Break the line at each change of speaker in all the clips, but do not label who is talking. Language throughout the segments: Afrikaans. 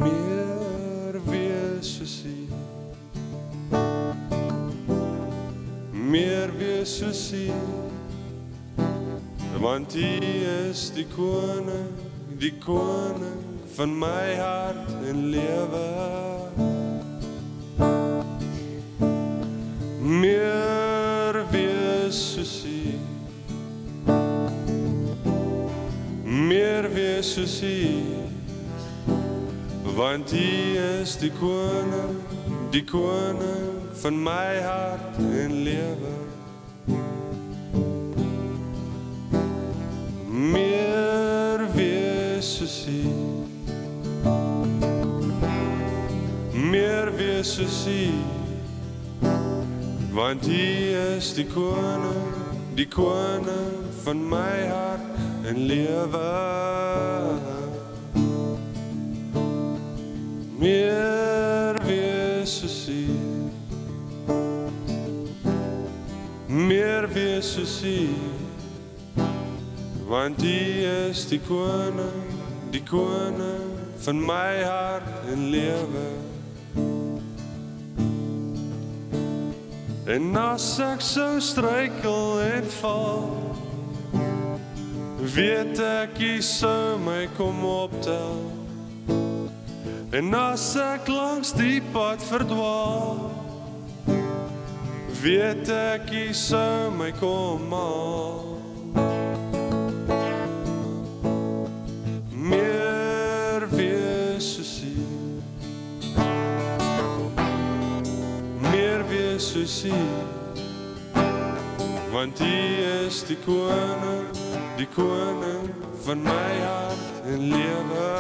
meer wees soos U. Meer wees soos U, want U is die koning van my hart en lewe. Meer wees soos U, meer wees soos U, want U is die koning van my hart en lewe. Meer wees soos U, meer wees soos U, want U is die koning van my hart en lewe. Meer wees soos U, meer wees soos U, want U is die koning van my hart en lewe. En as ek sou struikel en val, weet ek U sou my kom optel. En as ek langs die pad verdwaal, weet ek U sou my kom haal. Meer wees soos U, meer wees soos U, want U is die koning van my hart en lewe.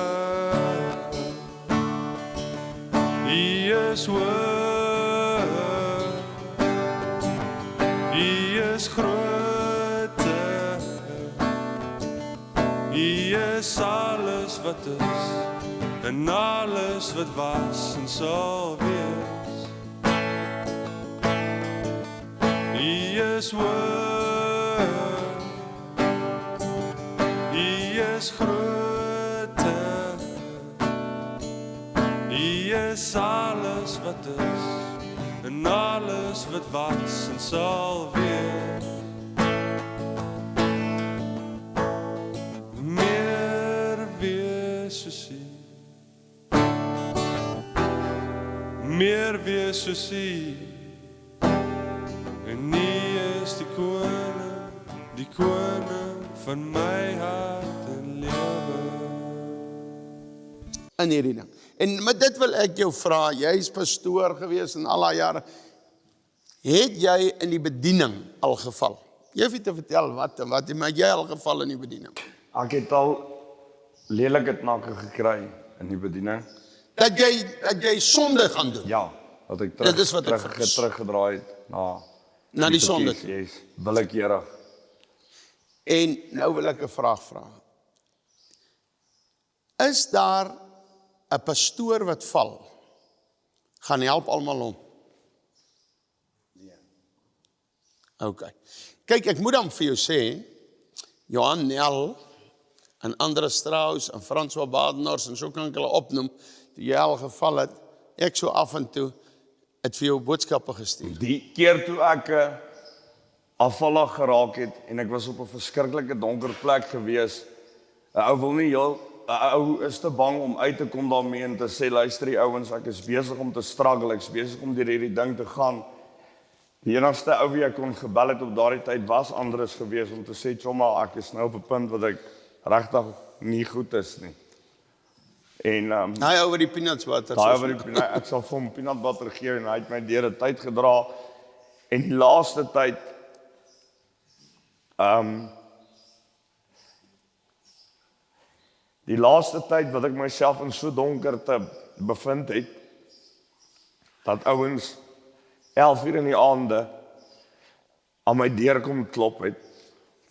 U is hoog, U is groot, U is alles wat is, en alles wat was en sal wees. U is hoog, U is groot, U is alles wat is, en alles wat was en sal wees. Meer wees soos U, meer wees soos U, en U is die koning van my hart en lewe.
In hierdie ding. En met dit wil ek jou vra, jy is pastoor gewees in al die jare, het jy in die bediening al geval? Jy hoef nie te vertel wat, maar jy al geval in die bediening?
Ek het al lelike knakke gekry in die bediening.
Dat jy sonde gaan doen?
Ja, dat ek teruggedraai het na
die sonde.
Yes, willekeurig.
En nou wil ek 'n vraag vra. Is daar 'n pastoor wat val, gaan help almal om? Nee. OK. Kyk, ek moet dan vir jou sê, Johan Nel, en Andres Strauss, en François Badenhorst, en so kan ek hulle opnoem, die jy al geval het, ek so af en toe, het vir jou boodskappe gestuur.
Die keer toe ek afvallig geraak het, en ek was op 'n verskriklike donker plek gewees, 'n ou wil nie heel, 'n ou is te bang om uit te kom daarmee en te sê, luister die ouens, ek is besig om te struggle, ek is besig om deur hierdie ding te gaan. Die enigste ou wie ek kon gebel het op daardie tyd was Andres gewees om te sê, "Chomma, ek is nou op 'n punt wat ek regtig nie goed is nie." En
Hy oor die peanuts butter.
Ek sal vir hom peanut butter gee en hy het my deur 'n tyd gedra. En die laaste tyd wat ek myself in so donkerte bevind het, dat ouens 11:00 in die aande aan my deur kom klop het,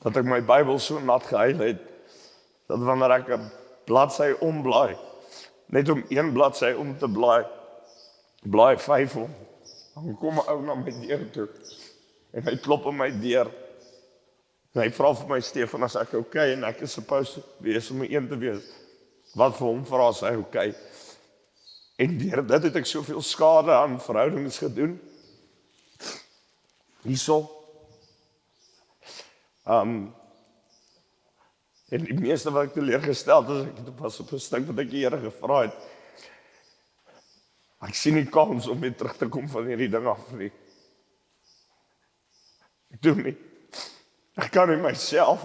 dat ek my Bybel so nat gehuil het, dat wanneer ek 'n bladsy omblaai, net om een bladsy om te blaai, blaai 5 om, dan kom 'n ou na my deur toe, en hy klop aan my deur, en hy vra vir my, Stefan, as ek okay, en ek is supposed wees om 'n een te wees, wat vir hom vra as hy okay, En deur dit het ek soveel skade aan verhoudings gedoen. Hierso. En die meeste wat ek teleurgestel het, ek het pas op 'n stuk wat ek die Here gevra het. Ek sien nie kans om weer terug te kom van hierdie ding af nie. Ek doen nie. Ek kan nie myself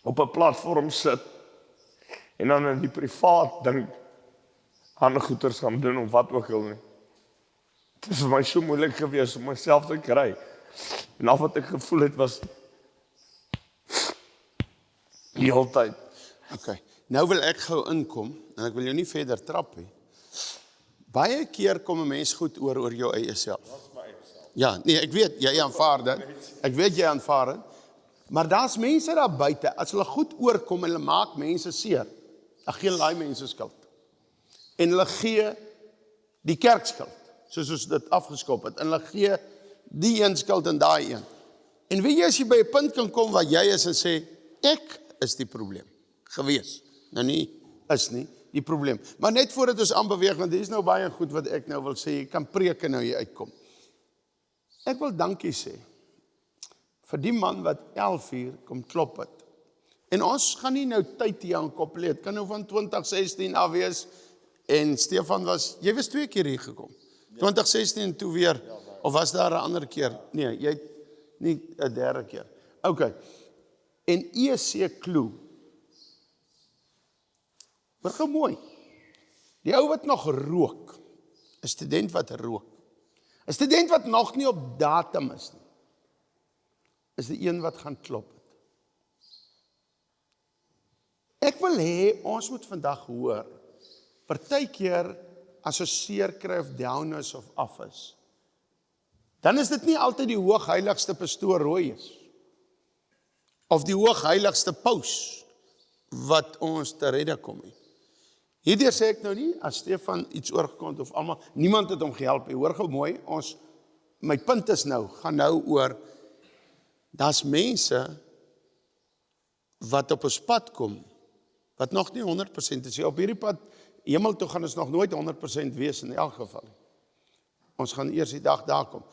op 'n platform sit en dan in die privaat ding ander goeders gaan doen of wat ook al nie. Het is vir my so moeilik gewees om myself te kry. En al wat ek gevoel het was die hele tyd.
Okay. Nou wil ek gou inkom en ek wil jou nie verder trap nie. Baie keer kom 'n mens goed oor jou eie self. Ja, nee, ek weet jy aanvaar dit. Ek weet jy aanvaar dit. Maar daar's mense daar buite, as hulle goed oorkom en hulle maak mense seer, dan gee hulle daai mense skuld. En hulle gee die kerk skuld, soos ons dit afgeskop het. En hulle gee die een skuld en daai een. En weet jy, as jy by 'n punt kan kom waar jy is en sê, ek is die probleem gewees. Nou nie, is nie, die probleem. Maar net voordat ons aanbeweeg, want dit is nou baie goed wat ek nou wil sê, jy kan preke nou hier uitkom. Ek wil dankie sê vir die man wat 11 uur kom klop het. En ons gaan nie nou tyd hier aan koppel, het kan nou van 2016 af wees, en Stefan jy was 2 keer hier gekom. 2016 en toe weer, of was daar 'n ander keer? Nee, jy het nie 'n derde keer. Okay. En EC Klou. Maar gou mooi. Die ou wat nog rook, 'n student wat rook, 'n student wat nog nie op datum is nie, is die een wat gaan klop het. Ek wil hê, ons moet vandag hoor, partykeer as ons seer kry of down is of af is, dan is dit nie altyd die hoogheiligste pastoor Rooijes, of die hoogheiligste paus, wat ons te redde kom nie. Hierdeur sê ek nou nie, as Stefan iets oorgekom het of almal, niemand het hom gehelp nie. Hoor gou mooi, my punt is nou, gaan nou oor, daar's mense wat op ons pad kom, wat nog nie 100% is. Op hierdie pad, hemel toe gaan ons nog nooit 100% wees in elk geval. Ons gaan eers die dag daar kom,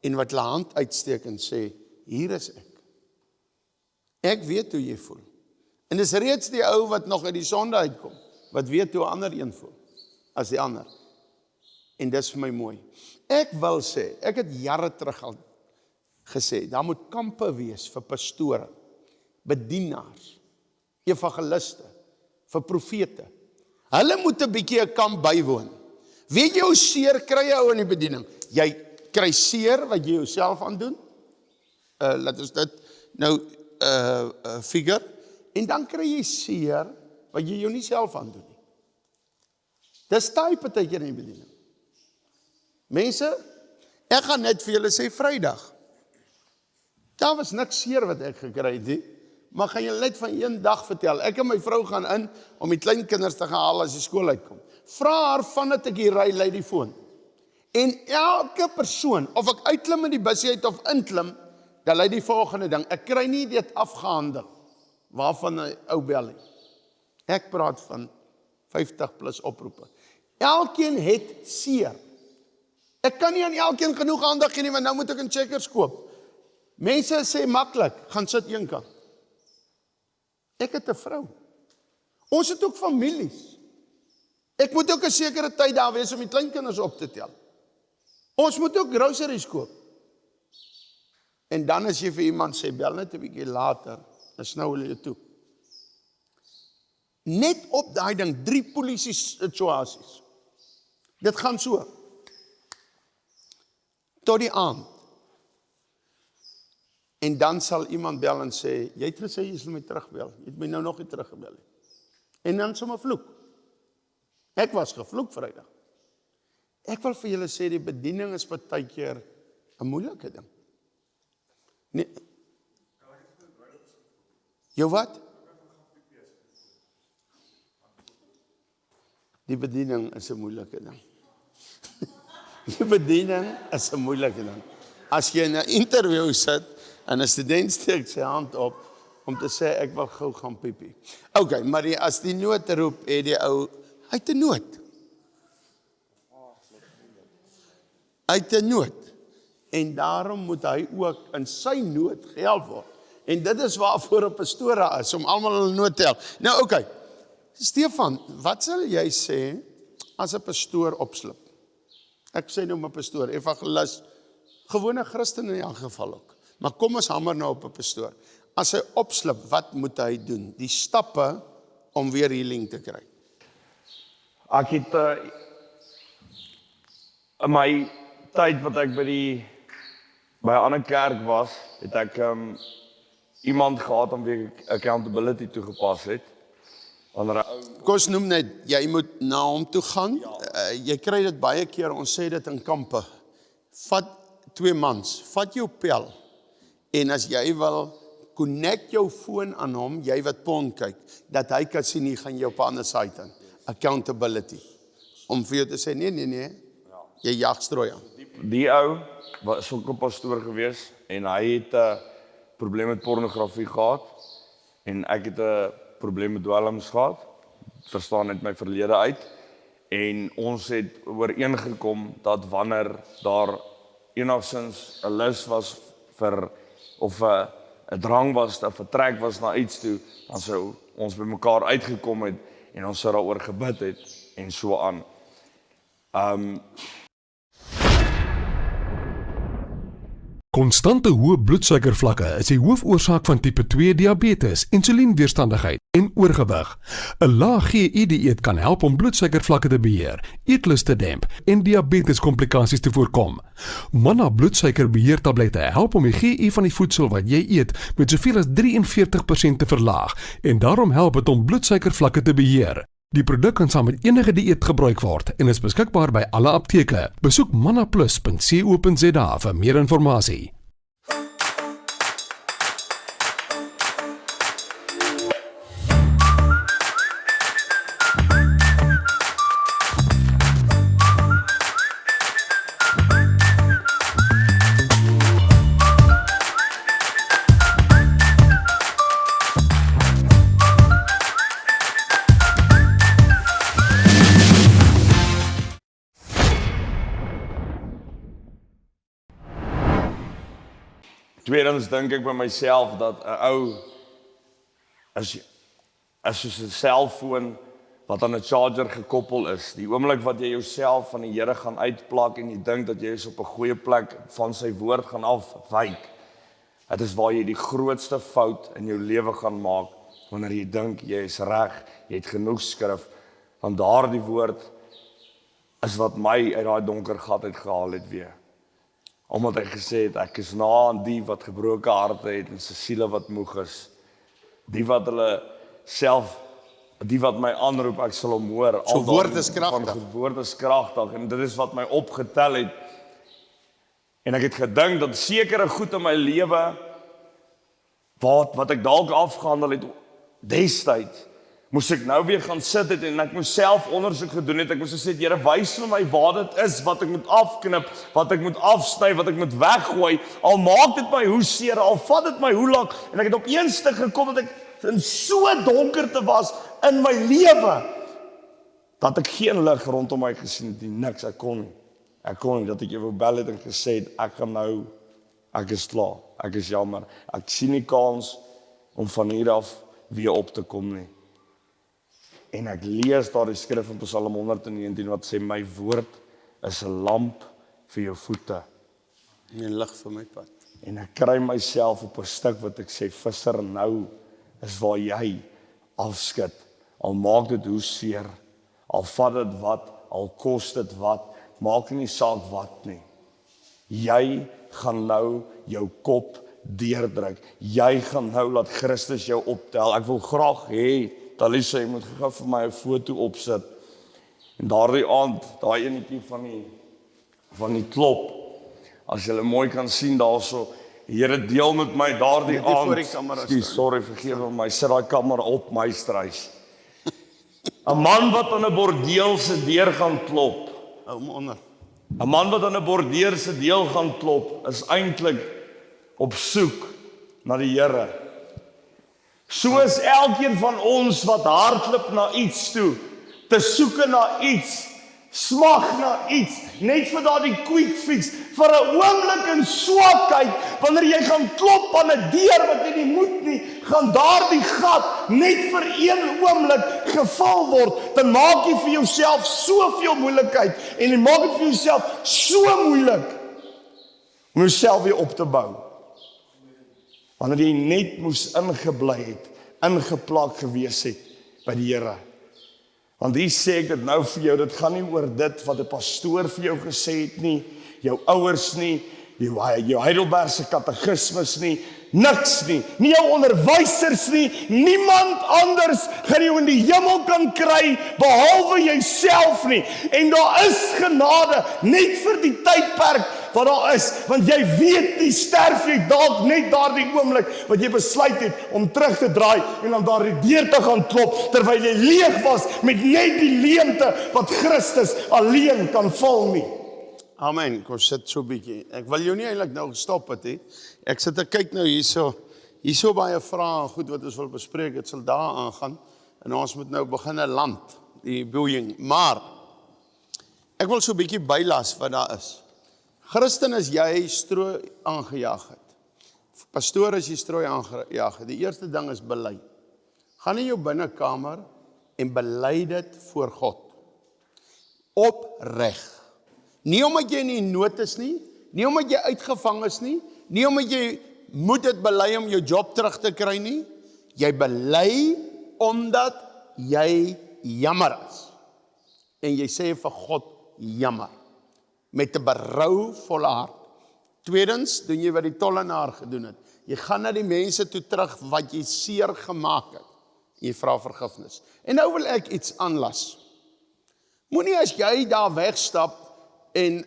en wat hulle hand uitsteek en sê, hier is ek. Ek weet hoe jy voel. En dis reeds die ou wat nog uit die sonde uitkom, wat weet hoe 'n ander een voel, as die ander. En dis vir my mooi. Ek wil sê, ek het jare terug al gesê, daar moet kampe wees vir pastore, bedienaars, evangeliste, vir profete. Hulle moet 'n bietjie 'n kamp bywoon. Weet jy hoe seer kry jy ou in die bediening? Jy kry seer wat jy jouself aandoen. Laat ons dit nou figure. En dan kry jy seer wat jy jou nie self aandoen nie. Dis taai partykeer in die bediening. Mense, ek gaan net vir julle sê Vrydag. Daar was niks seer wat ek gekry het nie, maar gaan julle net van een dag vertel. Ek en my vrou gaan in om die kleinkinders te gaan haal as die skool uitkom. Vra haar vandat ek hier ry, lei die foon. En elke persoon, of ek uitklim in die busie uit of inklim, dan lei die volgende ding. Ek kry nie dit afgehandel, waarvan 'n ou bel nie. Ek praat van 50 plus oproepe. Elkeen het seer. Ek kan nie aan elkeen genoeg aandag gee nie, want nou moet ek 'n Checkers koop. Mense sê maklik, gaan sit een kant. Ek het 'n vrou. Ons het ook families. Ek moet ook 'n sekere tyd daar wees om die kleinkinders op te tel. Ons moet ook groceries koop. En dan as jy vir iemand sê, bel net 'n bietjie later, dan snou hulle jou toe. Net op daai ding, 3 polisie situasies. Dit gaan so. Tot die aand. En dan sal iemand bel en sê, jy het gesê jy sal my terugbel. Jy het my nou nog nie teruggebel nie. En dan sommer vloek. Ek was gevloek Vrydag. Ek wil vir julle sê, die bediening is partykeer 'n moeilike ding. Nee. Jou wat? Die bediening is 'n moeilike ding. Die bediening is 'n moeilike ding. As jy in 'n interview sit en 'n student steek sy hand op om te sê ek wil gou gaan piepie. Okay, maar as die nood roep, het die ou uit 'n nood. uit 'n nood. En daarom moet hy ook in sy nood gehelp word. En dit is waarvoor 'n pastoor daar is, om almal hulle nood te help. Nou oké, Stefan, wat sal jy sê as 'n pastoor opslip? Ek sê nou 'n pastoor, evangelis, gewone Christen in elk geval ook. Maar kom ons hamer nou op 'n pastoor. As hy opslip, wat moet hy doen? Die stappe om weer healing te kry.
Ek het in my tyd wat ek by 'n ander kerk was, het ek iemand gehad om wie ek accountability toegepas het.
Kos noem net, jy moet na hom toe gaan. Jy kry dit baie keer, ons sê dit in kampe. Vat 2 mans, vat jou pel. En as jy wil, connect jou foon aan hom, jy wat porn kyk, dat hy kan sien, hier gaan jy op 'n ander site in. Accountability. Om vir jou te sê, nee, jy jag strooi aan.
Die ou was ook 'n pastoor gewees en hy het 'n probleem met pornografie gehad en ek het 'n probleem met dwelms gehad. Verstaan net my verlede uit. En ons het ooreengekom dat wanneer daar enigstens 'n lus was vir of 'n drang was, 'n vertrek was na iets toe, dan sou ons by mekaar uitgekom het en ons sou daaroor gebid het en so aan.
Konstante hoë bloedsuikervlakke is die hoofoorsaak van tipe 2 diabetes, insulienweerstandigheid en oorgewig. 'n Lae GI-dieet kan help om bloedsuikervlakke te beheer, eetlus te demp en diabeteskomplikasies te voorkom. Manna bloedsuikerbeheertablette help om die GI van die voedsel wat jy eet met soveel as 43% te verlaag en daarom help dit om bloedsuikervlakke te beheer. Die produk kan saam met enige dieet gebruik word en is beskikbaar by alle apteke. Besoek mannaplus.co.za vir meer inligting.
Tweedens dink ek by myself dat 'n ou is soos 'n selfoon wat aan 'n charger gekoppel is. Die oomblik wat jy jouself van die Here gaan uitplak en jy dink dat jy is op 'n goeie plek van sy woord gaan afwyk, dit is waar jy die grootste fout in jou lewe gaan maak, wanneer jy dink jy is reg, jy het genoeg skrif, want daardie woord is wat my uit daai donker gat uitgehaal het weer. Omdat hy gesê het, ek is na aan die wat gebroke harte het en sy siele wat moeg is. Die wat hulle self, die wat my aanroep, ek sal hom hoor.
So woord is kragtig.
Woord is kragtig en dit is wat my opgetel het. En ek het gedink dat sekere goed in my lewe, wat ek dalk afgehandel het destyds, moes ek nou weer gaan sit het en ek moes self ondersoek gedoen het. Ek moes gesê, Here, wys vir my wat dit is, wat ek moet afknip, wat ek moet afsny, wat ek moet weggooi. Al maak dit my hoe seer, al vat dit my hoe lank. En ek het op een stuk gekom dat ek in so donkerte was in my lewe, dat ek geen lig rondom my gesien het, niks, ek kon nie, dat ek jou wou bel het en gesê het, ek is klaar, ek is jammer, ek sien nie kans om van hier af weer op te kom nie. En ek lees daar die skrif in Psalm 119 wat sê, my woord is 'n lamp vir jou voete.
En lig vir my pad.
En ek kry myself op 'n stuk wat ek sê, visser, nou is waar jy afskud. Al maak dit hoe seer, al vat dit wat, al kos dit wat, maak nie saak wat nie. Jy gaan nou jou kop deurdruk. Jy gaan nou laat Christus jou optel. Ek wil graag hê Talisa, jy moet gou vir my 'n foto opsit. En daardie aand, daai enetjie van die klop, as jy mooi kan sien daarso, die Here deel met my daardie aand. Sorry, vergewe my, sit daai kamera op my struis. 'n man wat aan 'n bordeel se deur gaan klop.
Onder.
'n man wat aan 'n bordeel se deur gaan klop, is eintlik op soek na die Here. So is elkeen van ons wat hardloop na iets toe, te soeke na iets, smag na iets, net vir daardie quick fix, vir 'n oomblik in swakheid, wanneer jy gaan klop aan 'n deur wat jy nie moet nie, gaan daardie gat net vir een oomblik gevul word, dan maak jy vir jouself soveel moeilikheid, en jy maak dit vir jouself so moeilik, om jouself weer op te bou. Wanneer jy net moes ingebly het, ingeplak gewees het by die Here. Want hier sê ek dit nou vir jou, dit gaan nie oor dit wat 'n pastoor vir jou gesê het nie, jou ouers nie, jou Heidelbergse katekismes nie, niks nie, nie jou onderwysers nie, niemand anders gaan jou in die hemel kan kry, behalwe jouself nie, en daar is genade, net vir die tydperk wat daar is, want jy weet nie, sterf jy dalk net daardie oomblik, wat jy besluit het om terug te draai, en dan daardie deur te gaan klop, terwyl jy leeg was, met net die leemte, wat Christus alleen kan vul nie.
Amen, kom sit so bietjie. Ek wil jou nie eintlik nou gestop het nie. Ek sit te kyk nou hierso baie vrae en goed wat ons wil bespreek, dit sal daar aangaan, en ons moet nou begin land, die boeing, maar, ek wil so bietjie bylas wat daar is. Christen is jy strooi aangejaag het. Pastoor is jy strooi aangejaag het. Die eerste ding is bely. Gaan in jou binnekamer en bely dit voor God. Opreg. Nie omdat jy nie nood is nie, nie omdat jy uitgevang is nie, nie omdat jy moet dit bely om jou job terug te kry nie, jy bely omdat jy jammer is. En jy sê vir God jammer, met 'n berouvolle hart. Tweedens, doen jy wat die tollenaar gedoen het. Jy gaan na die mense toe terug wat jy seer gemaak het. Jy vra vergifnis. En nou wil ek iets aanlas. Moenie as jy daar wegstap en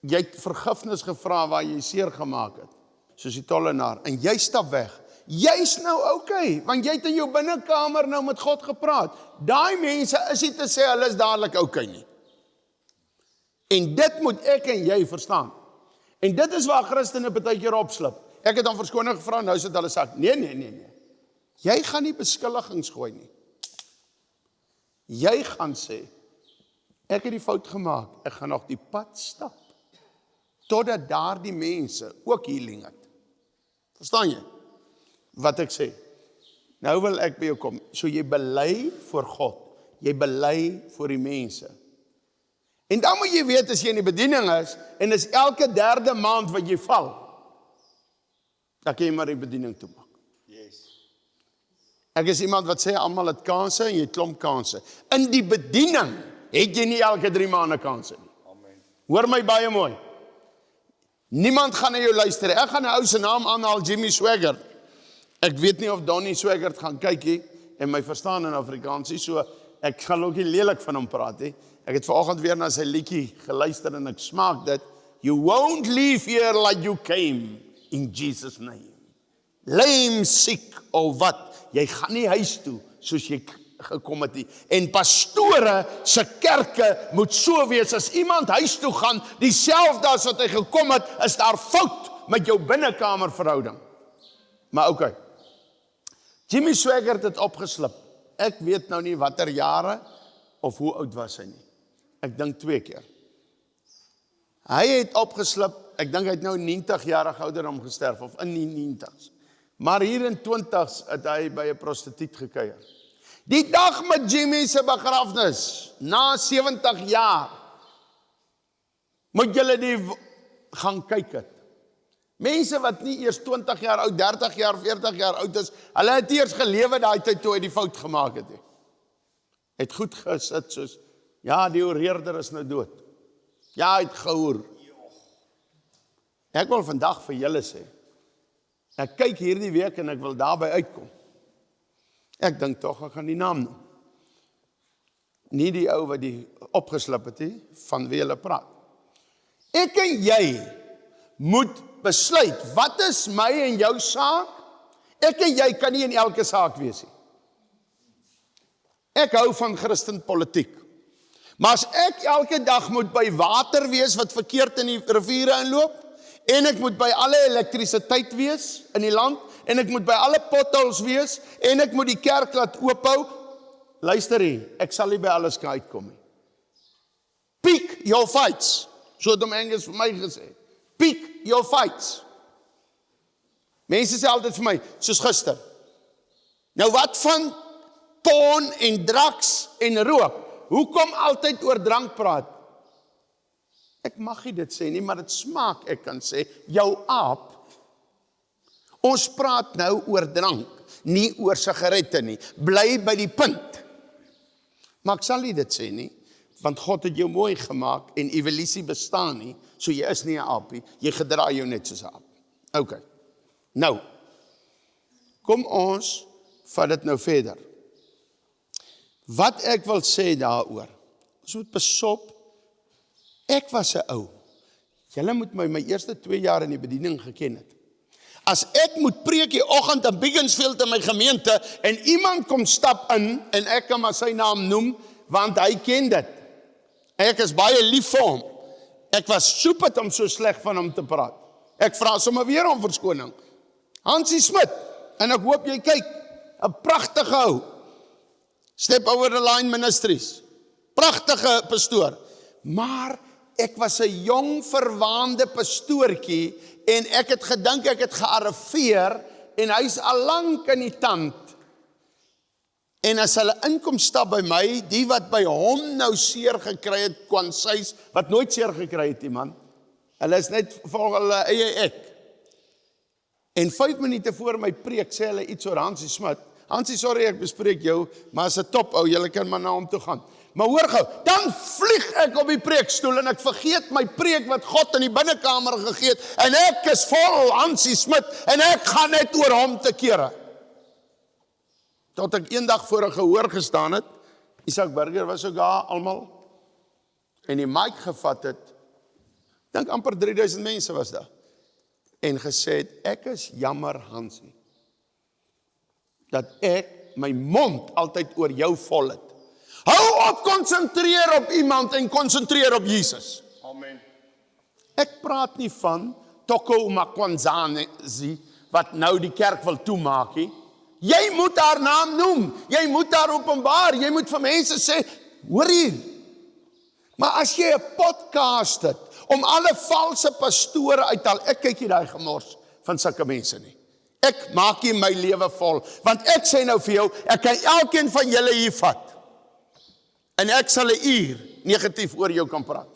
jy het vergifnis gevra waar jy seer gemaak het, soos die tollenaar, en jy stap weg. Jy's nou okay, want jy het in jou binnekamer nou met God gepraat. Daai mense is nie te sê hulle is dadelik okay nie. En dit moet ek en jy verstaan. En dit is waar Christene baie keer opslip. Ek het dan verskoning gevra, nou sit hulle sê, nee. Jy gaan nie beskuldigings gooi nie. Jy gaan sê, ek het die fout gemaak, ek gaan nog die pad stap, totdat daardie mense ook healing het. Verstaan jy? Wat ek sê? Nou wil ek by jou kom, so jy bely voor God, jy bely voor die mense. En dan moet jy weet, as jy in die bediening is, en is elke 3de maand wat jy val, dan kan jy maar die bediening toemaak. Ek is iemand wat sê, almal het kanse, en jy klomp kanse. In die bediening, het jy nie elke 3 maande kanse nie. Amen. Hoor my baie mooi. Niemand gaan na jou luister. Ek gaan 'n ou se naam aanhaal, Jimmy Swaggart. Ek weet nie of Donnie Swaggart gaan kyk nie, en my verstaan in Afrikaans nie, so ek gaan ook nie lelik van hom praat nie. Ek het vanoggend weer na sy liedjie geluister en ek smaak dit. You won't leave here like you came, in Jesus' name. Lame, sick, of wat? Jy gaan nie huis toe, soos jy gekom het nie. En pastore se kerke moet so wees, as iemand huis toe gaan, dieselfde as wat hy gekom het, is daar fout met jou binnekamerverhouding. Maar okay. Jimmy Swaggart het opgeslip. Ek weet nou nie watter jare, of hoe oud was hy nie. Ek dink 2 keer. Hy het opgeslip, ek dink hy het nou 90 jarige ouderdom gesterf, of in die 90s. Maar hier in 20s het hy by 'n prostituut gekuier. Die dag met Jimmy se begrafnis, na 70 jaar, moet julle die gaan kyk het. Mense wat nie eers 20 jaar oud, 30 jaar, 40 jaar oud is, hulle het eers gelewe daai tyd toe hy die fout gemaak het. Het goed gesit soos, ja, die oreerder is nou dood. Ja, hy het gehoor. Ek wil vandag vir julle sê, ek kyk hierdie week en ek wil daarby uitkom. Ek dink tog, ek gaan die naam noem. Nie die ou wat die opgeslip het, van wie hulle praat. Ek en jy moet besluit, wat is my en jou saak? Ek en jy kan nie in elke saak wees nie. Ek hou van Christen politiek. Maar as ek elke dag moet by water wees wat verkeerd in die riviere inloop, en ek moet by alle elektrisiteit wees in die land, en ek moet by alle potholes wees, en ek moet die kerk laat oophou, luister hier, ek sal nie by alles kan uitkom nie. Pick your fights. So het hom Engels vir my gesê. Pick your fights. Mense sê altyd vir my, soos gister. Nou wat van porn en drugs en rook? Hoekom altyd oor drank praat? Ek mag nie dit sê nie, maar dit smaak, ek kan sê, jou aap. Ons praat nou oor drank, nie oor sigarette nie. Bly by die punt. Maar ek sal nie dit sê nie, want God het jou mooi gemaak en evolusie bestaan nie, so jy is nie 'n aapie, jy gedra jou net soos 'n aap. OK. Nou, kom ons vat dit nou verder. Wat ek wil sê daaroor, ons moet besop, ek was 'n ou. Julle moet my eerste 2 jaar in die bediening geken het. As ek moet preek die oggend in Bigginsfield in my gemeente en iemand kom stap in en ek kan maar sy naam noem want hy ken dit. Ek is baie lief vir hom. Ek was soepet om so sleg van hom te praat. Ek vra sommer weer om verskoning. Hansie Smit, en ek hoop jy kyk, 'n pragtige ou. Step Over the Line Ministries. Pragtige pastoor. Maar ek was 'n jong verwaande pastoortjie en ek het gedink ek het gearriveer en hy's al lank in die tand. En as hulle inkom stap by my, die wat by hom nou seer gekry het, Kwansies, wat nooit seer gekry het, die man. Hulle is net vir hulle eie ek. En 5 minute voor my preek sê hulle iets oor Hansie Smit. Hansie, sorry ek bespreek jou, maar as 'n top ou, julle kan maar na hom toe gaan. Maar hoor gou, dan vlieg ek op die preekstoel en ek vergeet my preek wat God in die binnekamer gegee het en ek is vol Hansie Smit en ek gaan net oor hom te kere. Tot ek eendag voor 'n gehoor gestaan het, Isak Burger was ook daar almal en die mic gevat het. Dink amper 3000 mense was daar. En gesê het, ek is jammer Hansie, dat ek my mond altyd oor jou vol het. Hou op, konsentreer op iemand en konsentreer op Jesus.
Amen.
Ek praat nie van Toko Makwanzane, wat nou die kerk wil toemaak nie. Jy moet haar naam noem, jy moet haar openbaar, jy moet vir mense sê, hoor hier. Maar as jy 'n podcast het, om alle valse pastore uithaal, ek kyk nie daai gemors van sulke mense nie. Ek maak nie my lewe vol, want ek sê nou vir jou, ek kan elkeen van julle hier vat. En ek sal 'n uur negatief oor jou kan praat.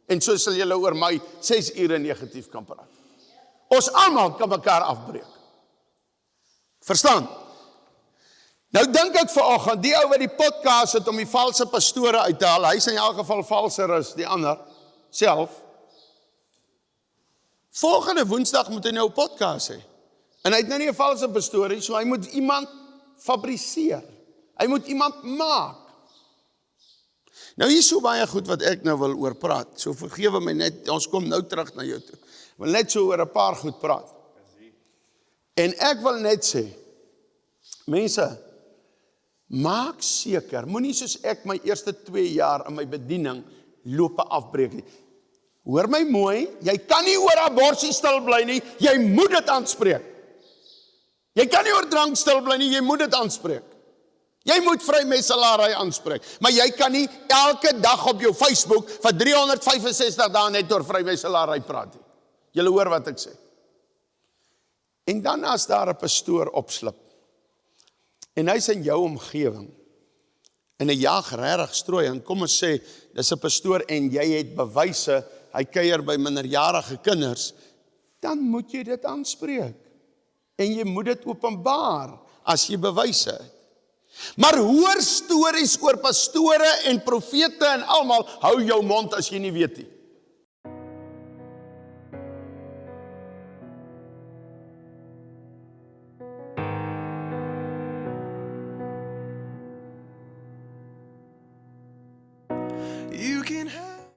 En so sal julle oor my 6 ure negatief kan praat. Ons almal kan mekaar afbreek. Verstaan? Nou dink ek vanoggend, die ou wat die podcast het om die valse pastore uit te haal, hy is in elk geval valser as die ander, self. Volgende Woensdag moet hy nou 'n podcast hê. En hy het nou nie 'n valse pastoor nie, so hy moet iemand fabriseer. Hy moet iemand maak. Nou hier is so baie goed wat ek nou wil oor praat. So vergewe my net, ons kom nou terug na jou toe. Ek wil net so oor 'n paar goed praat. En ek wil net sê, mense, maak seker, moenie soos ek my eerste 2 jaar in my bediening lope afbreek nie. Hoor my mooi, jy kan nie oor abortus stil bly nie, jy moet dit aanspreek. Jy kan nie oor drank stil bly nie, jy moet dit aanspreek. Jy moet vrymeselaarry aanspreek, maar jy kan nie elke dag op jou Facebook vir 365 dae net oor vrymeselaarry praat nie. Julle hoor wat ek sê. En dan as daar 'n pastoor opslip, en hy's in jou omgewing, en hy jaag regtig strooi, en kom ons sê, dis 'n pastoor en jy het bewyse, hy kuier by minderjarige kinders, dan moet jy dit aanspreek. En jy moet dit openbaar, as jy bewyse het. Maar hoor stories oor pastore en profete en almal, hou jou mond as jy nie weet nie.
You can have